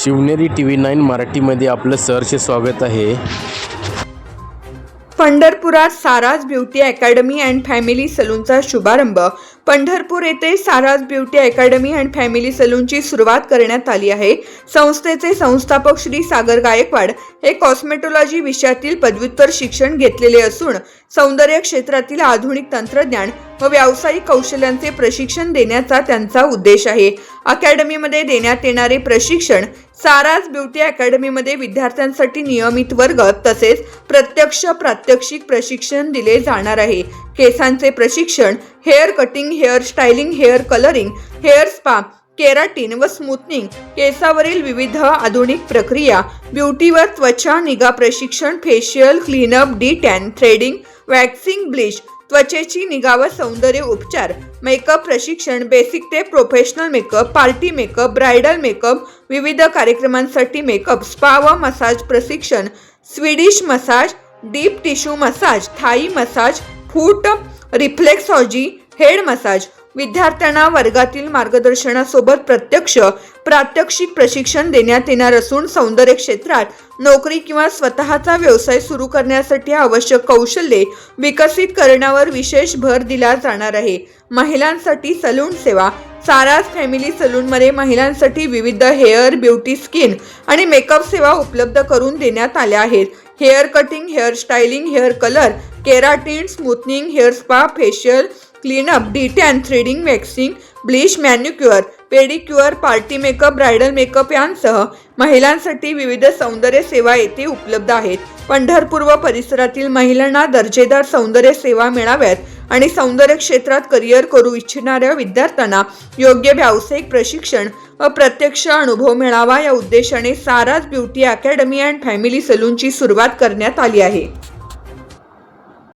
Shivneri TV9 मराठीमध्ये आपलं सहर्ष स्वागत आहे। पंढरपुरात साराज ब्युटी अकॅडमी अँड फॅमिली सलूनचा शुभारंभ। पंढरपूर येथे साराज ब्युटी अकॅडमी अँड फॅमिली सलूनची सुरुवात करण्यात आली आहे। संस्थेचे संस्थापक श्री सागर गायकवाड हे कॉस्मेटॉलॉजी विषयातील पदव्युत्तर शिक्षण घेतलेले असून सौंदर्य क्षेत्रातील आधुनिक तंत्रज्ञान व व्यावसायिक कौशल्यांचे प्रशिक्षण देण्याचा त्यांचा उद्देश आहे। अकॅडमीमध्ये देण्यात येणारे प्रशिक्षण साराज ब्युटी अकॅडमीमध्ये विद्यार्थ्यांसाठी नियमित वर्ग तसेच प्रत्यक्ष प्रात्यक्षिक प्रशिक्षण दिले जाणार आहे। केसांचे प्रशिक्षण, hair cutting, hair styling, hair colouring, hair spa, keratin व स्मूथनिंग, केसावरील विविध आधुनिक प्रक्रिया, ब्युटीवर त्वचा निगा प्रशिक्षण, facial, cleanup, detan, threading, waxing, bleach, त्वचेची निगा व सौंदर्य उपचार, मेकअप प्रशिक्षण, बेसिक ते professional makeup, party makeup, bridal makeup, विविध कार्यक्रमांसाठी मेकअप, स्पा व मसाज प्रशिक्षण, Swedish massage, deep tissue massage, Thai massage, foot reflexology, head massage. विद्यार्थ्यांना वर्गातील मार्गदर्शनासोबत प्रत्यक्ष प्रात्यक्षिक प्रशिक्षण देण्यात येणार असून सौंदर्य क्षेत्रात नोकरी किंवा स्वतःचा व्यवसाय सुरू करण्यासाठी आवश्यक कौशल्ये विकसित करण्यावर विशेष भर दिला जाणार आहे। महिलांसाठी सलून सेवा। साराज फॅमिली सलूनमध्ये महिलांसाठी विविध हेअर, ब्युटी, स्किन आणि मेकअप सेवा उपलब्ध करून देण्यात आल्या आहेत। Hair cutting, hair styling, hair colour, keratin, smoothening, hair spa, facial, cleanup, detan, threading, waxing, bleach, manicure, pedicure, party makeup, bridal makeup यांसह महिलांसाठी विविध सौंदर्य सेवा येथे उपलब्ध आहेत। पंढरपूर व परिसरातील महिलांना दर्जेदार सौंदर्य सेवा मिळाव्यात आणि सौंदर्य क्षेत्रात करिअर करू इच्छिणाऱ्या विद्यार्थ्यांना योग्य व्यावसायिक प्रशिक्षण व प्रत्यक्ष अनुभव मिळावा या उद्देशाने साराज ब्युटी अकॅडमी अँड फॅमिली सलूनची सुरुवात करण्यात आली आहे।